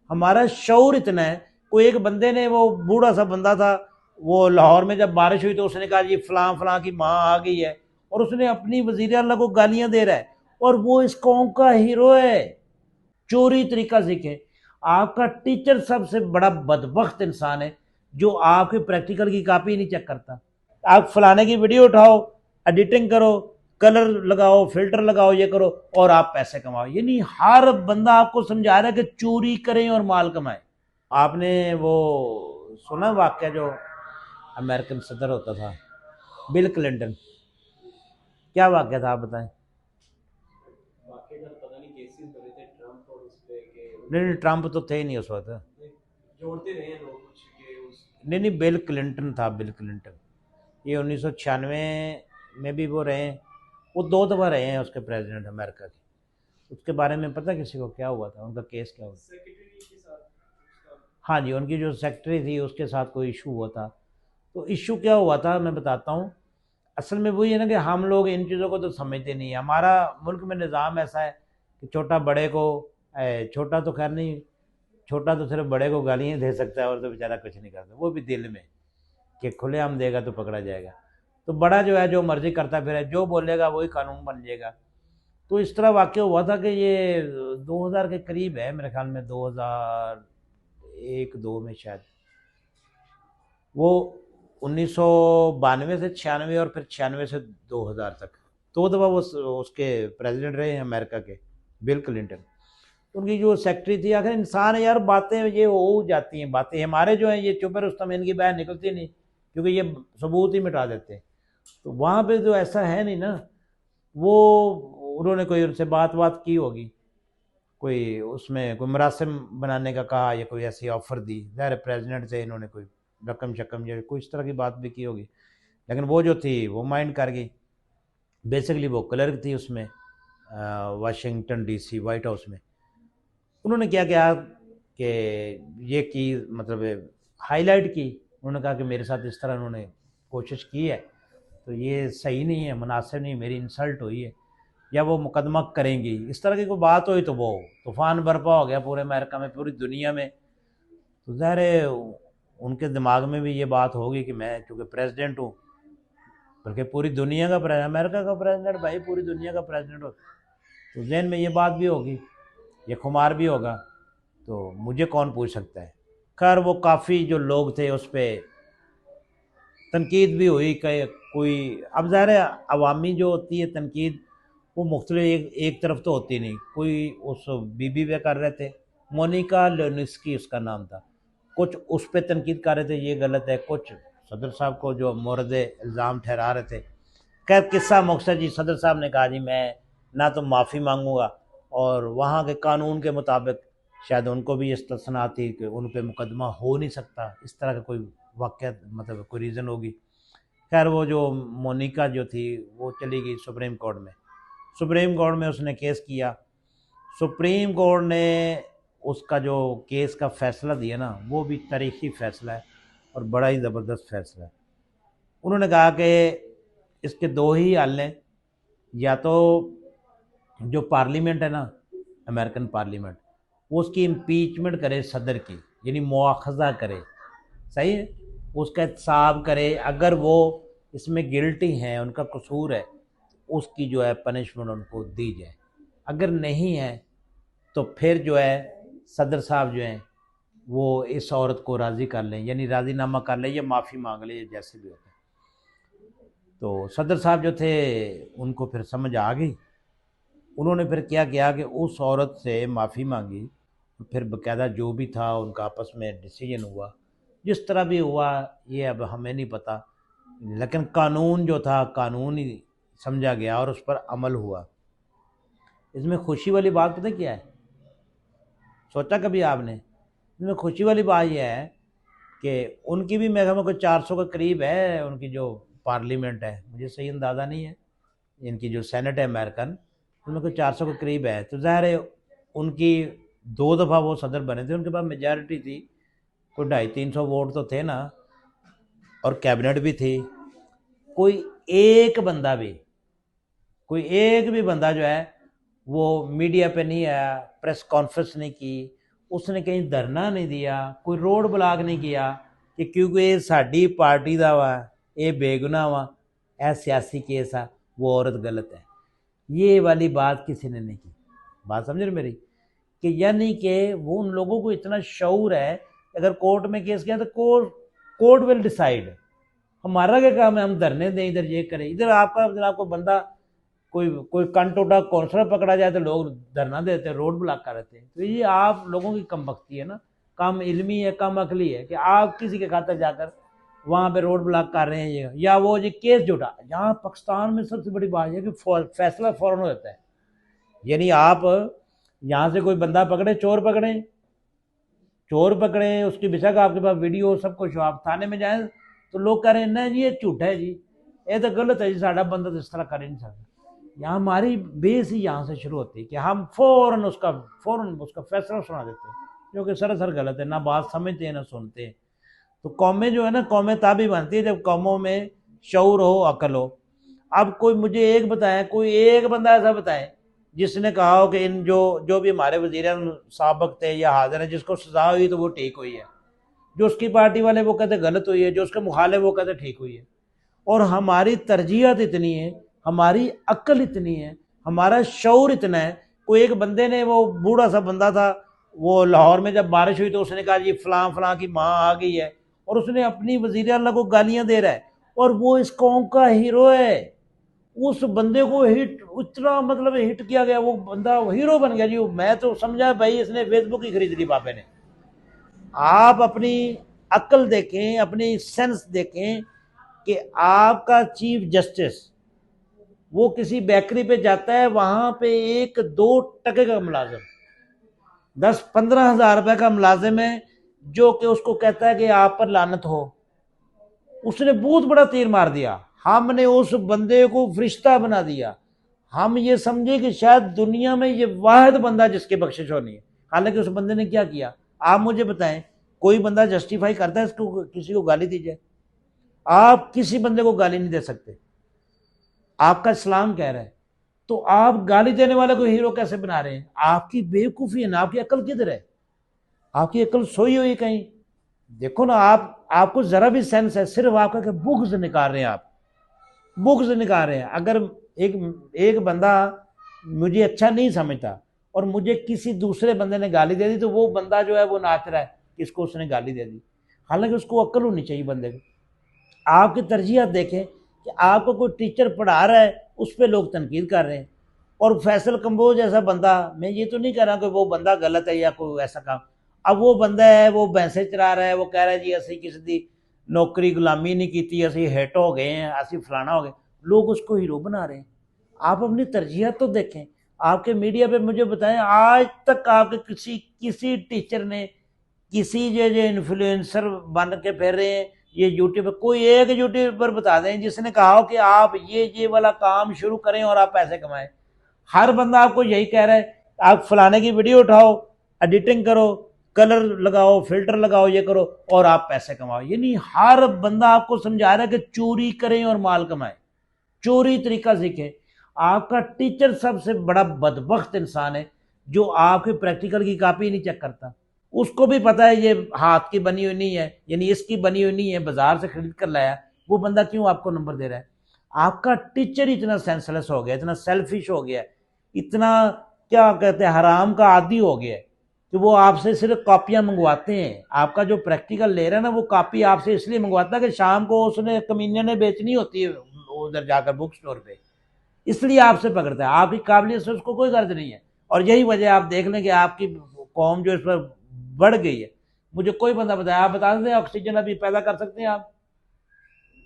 ہمارا شعور اتنا ہے. کوئی ایک بندے نے، وہ بوڑھا سا بندہ تھا، وہ لاہور میں جب بارش ہوئی تو اس نے کہا جی فلاں فلاں کی ماں آ گئی ہے، اور اس نے اپنی وزیر اعلیٰ کو گالیاں دے رہا ہے، اور وہ اس قوم کا ہیرو ہے. چوری طریقہ سیکھے. آپ کا ٹیچر سب سے بڑا بدبخت انسان ہے جو آپ کے پریکٹیکل کی کاپی نہیں چیک کرتا. آپ فلانے کی ویڈیو اٹھاؤ، ایڈیٹنگ کرو، کلر لگاؤ، فلٹر لگاؤ، یہ کرو، اور آپ پیسے کماؤ. یعنی ہر بندہ آپ کو سمجھا رہا ہے کہ چوری کریں اور مال کمائیں. آپ نے وہ سنا واقعہ جو امریکن صدر ہوتا تھا بل کلنٹن؟ کیا واقعہ تھا آپ بتائیں. نہیں ٹرمپ تو تھے ہی نہیں اس وقت. نہیں بل کلنٹن تھا، بل کلنٹن. یہ 1996 میں بھی وہ رہے ہیں، وہ 2 دفعہ رہے ہیں اس کے پریزیڈنٹ امریکہ کے. اس کے بارے میں پتہ کسی کو کیا ہوا تھا، ان کا کیس کیا ہوا تھا؟ ہاں جی، ان کی جو سیکرٹری تھی اس کے ساتھ کوئی ایشو ہوا تھا. تو ایشو کیا ہوا تھا میں بتاتا ہوں. اصل میں وہی ہے نا کہ ہم لوگ ان چیزوں کو تو سمجھتے نہیں ہیں. ہمارا ملک میں نظام ایسا ہے کہ چھوٹا بڑے کو، چھوٹا تو خیر نہیں، چھوٹا تو صرف بڑے کو گالیاں دے سکتا ہے اور تو بیچارہ کچھ نہیں کرتا، وہ بھی دل میں کہ کھلے عام دے گا تو پکڑا جائے گا. تو بڑا جو ہے جو مرضی کرتا پھر ہے، جو بولے گا وہی قانون بن جائے گا. تو اس طرح واقع ہوا تھا کہ یہ 2000 کے قریب ہے میرے خیال میں، 2001-2 میں شاید. وہ 1992 سے 96 اور پھر 96 سے 2000 تک 2 دفعہ وہ اس کے پریزیڈنٹ رہے ہیں امریکہ کے، بل کلنٹن. ان کی جو سیکرٹری تھی، آخر انسان ہے یار، باتیں یہ ہو جاتی ہیں باتیں. ہمارے جو ہیں یہ چپ رستم، ان کی باہر نکلتی نہیں کیونکہ یہ ثبوت ہی مٹا دیتے ہیں. تو وہاں پہ جو ایسا ہے نہیں نا، وہ انہوں نے کوئی ان سے بات کی ہوگی، کوئی اس میں کوئی مراسم بنانے کا کہا یا کوئی ایسی آفر دی. ظاہر پریزیڈنٹ سے انہوں نے کوئی رقم شکم یا کوئی اس طرح کی بات بھی کی ہوگی، لیکن وہ جو تھی وہ مائنڈ کر گئی. بیسکلی وہ کلرک تھی اس میں، Washington D C White House میں. انہوں نے کیا کیا کہ یہ کی مطلب ہائی لائٹ کی. انہوں نے کہا کہ میرے ساتھ اس طرح انہوں نے کوشش کی ہے تو یہ صحیح نہیں ہے، مناسب نہیں، میری انسلٹ ہوئی ہے، یا وہ مقدمہ کریں گی. اس طرح کی کوئی بات ہوئی تو وہ طوفان برپا ہو گیا پورے امریکہ میں، پوری دنیا میں. تو ظاہر ہے ان کے دماغ میں بھی یہ بات ہوگی کہ میں چونکہ پریزیڈنٹ ہوں، بلکہ پوری دنیا کا پریزیڈنٹ، امریکہ کا پریزیڈنٹ بھائی پوری دنیا کا پریزیڈنٹ ہوتا، تو ذہن میں یہ بات بھی ہوگی، یہ خمار بھی ہوگا، تو مجھے کون پوچھ سکتا ہے. خیر وہ کافی جو لوگ تھے اس پہ تنقید بھی ہوئی کہ کوئی، اب ظاہر ہے عوامی جو ہوتی ہے تنقید وہ مختلف ایک طرف تو ہوتی نہیں. کوئی اس بی بی پہ کر رہے تھے، مونیکا لیونسکی اس کا نام تھا، کچھ اس پہ تنقید کر رہے تھے یہ غلط ہے، کچھ صدر صاحب کو جو مورد الزام ٹھہرا رہے تھے. خیر قصہ مقصد جی، صدر صاحب نے کہا جی میں نہ تو معافی مانگوں گا، اور وہاں کے قانون کے مطابق شاید ان کو بھی استثنا تھی کہ ان پہ مقدمہ ہو نہیں سکتا، اس طرح کا کوئی واقعہ مطلب کوئی ریزن ہوگی. خیر وہ جو مونیکا جو تھی وہ چلی گئی سپریم کورٹ میں. سپریم کورٹ میں اس نے کیس کیا. سپریم کورٹ نے اس کا جو کیس کا فیصلہ دیا نا، وہ بھی تاریخی فیصلہ ہے اور بڑا ہی زبردست فیصلہ ہے. انہوں نے کہا کہ اس کے 2 ہی حل ہیں، یا تو جو پارلیمنٹ ہے نا، امریکن پارلیمنٹ، وہ اس کی امپیچمنٹ کرے صدر کی، یعنی مواخذہ کرے، صحیح ہے، اس کا احتساب کرے. اگر وہ اس میں گلٹی ہیں، ان کا قصور ہے، اس کی جو ہے پنشمنٹ ان کو دی جائے. اگر نہیں ہے تو پھر جو ہے صدر صاحب جو ہیں وہ اس عورت کو راضی کر لیں، یعنی راضی نامہ کر لیں یا معافی مانگ لیں، جیسے بھی ہوتا ہے. تو صدر صاحب جو تھے ان کو پھر سمجھ آ گئی. انہوں نے پھر کیا کیا کہ اس عورت سے معافی مانگی، پھر باقاعدہ جو بھی تھا ان کا آپس میں ڈیسیجن ہوا. جس طرح بھی ہوا یہ اب ہمیں نہیں پتہ، لیکن قانون جو تھا قانون ہی سمجھا گیا اور اس پر عمل ہوا. اس میں خوشی والی بات پتہ کیا ہے؟ سوچا کبھی آپ نے؟ اس میں خوشی والی بات یہ ہے کہ ان کی بھی میرے کو 400 کے قریب ہے ان کی جو پارلیمنٹ ہے، مجھے صحیح اندازہ نہیں ہے، ان کی جو سینٹ ہے امریکن، ان میں کوئی 400 کے قریب ہے. تو ظاہر ہے ان کی 2 دفعہ وہ صدر بنے تھے، ان کے پاس میجارٹی تھی، کوئی 250-300 ووٹ تو تھے نا، اور کیبنٹ بھی تھی. کوئی ایک بھی بندہ جو ہے وہ میڈیا پہ نہیں آیا، پریس کانفرنس نہیں کی، اس نے کہیں دھرنا نہیں دیا, کوئی روڈ بلاک نہیں کیا کہ کیونکہ یہ ساڈی پارٹی دا وا, یہ بے گناہ وا, اے سیاسی کیس آ, وہ عورت غلط ہے. یہ والی بات کسی نے نہیں کی. بات سمجھ رہے میری, کہ یعنی کہ وہ ان لوگوں کو اتنا شعور ہے, اگر کورٹ میں کیس کیا تو کورٹ ول ڈیسائیڈ. ہمارا کیا کام ہے ہم دھرنے دیں, ادھر یہ کریں. ادھر آپ کا جناب کو بندہ کوئی کن ٹوٹا کونسلر پکڑا جائے تو لوگ دھرنا دیتے ہیں, روڈ بلاک کر رہتے ہیں. تو یہ آپ لوگوں کی کم بختی ہے نا, کم علمی ہے, کم عقلی ہے کہ آپ کسی کے خاطر جا کر وہاں پہ روڈ بلاک کر رہے ہیں. یا وہ جی کیس جھوٹا, یہاں پاکستان میں سب سے بڑی بات ہے کہ فیصلہ فوراً ہو جاتا ہے. یعنی آپ یہاں سے کوئی بندہ پکڑے, چور پکڑیں, اس کی بے آپ کے پاس ویڈیو سب کچھ, آپ تھانے میں جائیں تو لوگ کہہ رہے ہیں نہیں جی یہ جھوٹا ہے, جی یہ تو غلط ہے, جی ساڈا بندہ تو اس طرح کر ہی نہیں سکتا. یہاں ہماری بیس ہی یہاں سے شروع ہوتی ہے کہ ہم فوراً اس کا فیصلہ سنا دیتے ہیں, جو کہ سراسر غلط ہے. نہ بات سمجھتے ہیں نہ سنتے ہیں. تو قومیں جو ہے نا, قومیں تابع بنتی ہے جب قوموں میں شعور ہو, عقل ہو. اب کوئی مجھے ایک بتائیں, کوئی ایک بندہ ایسا بتائیں جس نے کہا ہو کہ ان جو بھی ہمارے وزیر سابق تھے یا حاضر ہیں, جس کو سزا ہوئی تو وہ ٹھیک ہوئی ہے, جو اس کی پارٹی والے وہ کہتے غلط ہوئی ہے, جو اس کے مخالف وہ کہتے ٹھیک ہوئی ہے. اور ہماری ترجیحات اتنی ہیں, ہماری عقل اتنی ہے, ہمارا شعور اتنا ہے. کوئی ایک بندے نے, وہ بوڑھا سا بندہ تھا, وہ لاہور میں جب بارش ہوئی تو اس نے کہا جی فلاں فلاں کی ماں آ گئی ہے, اور اس نے اپنی وزیر اعلیٰ کو گالیاں دے رہا ہے, اور وہ اس قوم کا ہیرو ہے. اس بندے کو ہٹ اتنا مطلب ہٹ کیا گیا, وہ بندہ ہیرو بن گیا جی. میں تو سمجھا بھائی اس نے فیس بک ہی خرید لی باپے نے. آپ اپنی عقل دیکھیں, اپنی سینس دیکھیں کہ آپ کا چیف جسٹس وہ کسی بیکری پہ جاتا ہے, وہاں پہ 1-2 ٹکے کا ملازم 10-15 ہزار روپے کا ملازم ہے, جو کہ اس کو کہتا ہے کہ آپ پر لعنت ہو. اس نے بہت بڑا تیر مار دیا. ہم نے اس بندے کو فرشتہ بنا دیا. ہم یہ سمجھے کہ شاید دنیا میں یہ واحد بندہ جس کی بخشش ہونی ہے. حالانکہ اس بندے نے کیا کیا, آپ مجھے بتائیں. کوئی بندہ جسٹیفائی کرتا ہے اس کو کسی کو گالی دی جائے؟ آپ کسی بندے کو گالی نہیں دے سکتے, آپ کا اسلام کہہ رہا ہے. تو آپ گالی دینے والے کو ہیرو کیسے بنا رہے ہیں؟ آپ کی بیوقوفی ہے نا, آپ کی عقل کدھر ہے؟ آپ کی عقل سوئی ہوئی کہیں. دیکھو نا, آپ کو ذرا بھی سینس ہے, صرف آپ کا کہ بغض نکال رہے ہیں, آپ بغض نکال رہے ہیں. اگر ایک بندہ مجھے اچھا نہیں سمجھتا اور مجھے کسی دوسرے بندے نے گالی دے دی, تو وہ بندہ جو ہے وہ ناچ رہا ہے کہ اس کو اس نے گالی دے دی. حالانکہ اس کو عقل ہونی چاہیے بندے کو. آپ کی ترجیحات دیکھیں کہ آپ کو کوئی ٹیچر پڑھا رہا ہے, اس پہ لوگ تنقید کر رہے ہیں. اور فیصل کمبوج جیسا بندہ, میں یہ تو نہیں کہہ رہا کہ وہ بندہ غلط ہے یا کوئی ایسا کام. اب وہ بندہ ہے, وہ بھینسیں چرا رہا ہے, وہ کہہ رہا ہے جی اسی کسی دی نوکری غلامی نہیں کیتی, اسی ہٹ ہو گئے ہیں, اسی فلانا ہو گئے. لوگ اس کو ہیرو بنا رہے ہیں. آپ اپنی ترجیحات تو دیکھیں. آپ کے میڈیا پہ مجھے بتائیں, آج تک آپ کے کسی ٹیچر نے, کسی جو انفلوئنسر بن کے پھر رہے ہیں یہ یوٹیوب پہ, کوئی ایک یوٹیوبر بتا دیں جس نے کہا ہو کہ آپ یہ والا کام شروع کریں اور آپ پیسے کمائیں. ہر بندہ آپ کو یہی کہہ رہا ہے, آپ فلانے کی ویڈیو اٹھاؤ, ایڈیٹنگ کرو, کلر لگاؤ, فلٹر لگاؤ, یہ کرو اور آپ پیسے کماؤ. یعنی ہر بندہ آپ کو سمجھا رہا ہے کہ چوری کریں اور مال کمائیں, چوری طریقہ سیکھیں. آپ کا ٹیچر سب سے بڑا بدبخت انسان ہے جو آپ کے پریکٹیکل کی کاپی نہیں چیک کرتا. اس کو بھی پتا ہے یہ ہاتھ کی بنی ہوئی نہیں ہے, یعنی اس کی بنی ہوئی نہیں ہے, بازار سے خرید کر لایا. وہ بندہ کیوں آپ کو نمبر دے رہا ہے؟ آپ کا ٹیچر اتنا سینسلیس ہو گیا, اتنا سیلفش ہو گیا, اتنا کیا کہتے ہیں حرام کا عادی ہو گیا کہ وہ آپ سے صرف کاپیاں منگواتے ہیں. آپ کا جو پریکٹیکل لے رہا ہے نا, وہ کاپی آپ سے اس لیے منگواتا ہے کہ شام کو اس نے کمینیا نے بیچنی ہوتی ہے ادھر جا کر بک سٹور پہ, اس لیے آپ سے پکڑتا ہے. آپ کی قابلیت سے اس کو کوئی غرض نہیں ہے. اور یہی وجہ آپ دیکھ لیں کہ آپ کی قوم جو اس پر بڑھ گئی ہے. مجھے کوئی بندہ بتایا, آپ بتا دیں آکسیجن ابھی پیدا کر سکتے ہیں,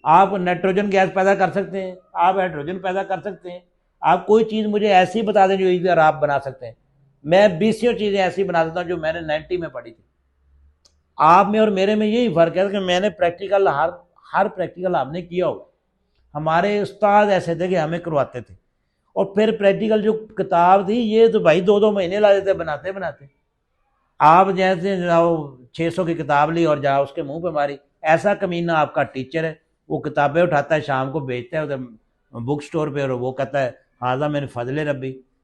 آپ نائٹروجن گیس پیدا کر سکتے ہیں, آپ ہائیڈروجن پیدا کر سکتے ہیں. آپ کوئی چیز مجھے ایسی بتا دیں جو ادھر آپ بنا سکتے ہیں. میں 20 چیزیں ایسی بنا دیتا ہوں جو میں نے 90 میں پڑھی تھی. آپ میں اور میرے میں یہی فرق ہے کہ میں نے پریکٹیکل ہر پریکٹیکل آپ نے کیا ہوگا. ہمارے استاد ایسے تھے کہ ہمیں کرواتے تھے, اور پھر پریکٹیکل جو کتاب تھی یہ تو بھائی 2 مہینے لا دیتے بناتے. آپ جیسے 600 کی کتاب لی اور جا اس کے منہ پہ ماری. ایسا کمینہ آپ کا ٹیچر ہے, وہ کتابیں اٹھاتا ہے, شام کو بیچتا ہے ادھر بک سٹور پہ, اور وہ کہتا ہے ہاذا من فضل ربی.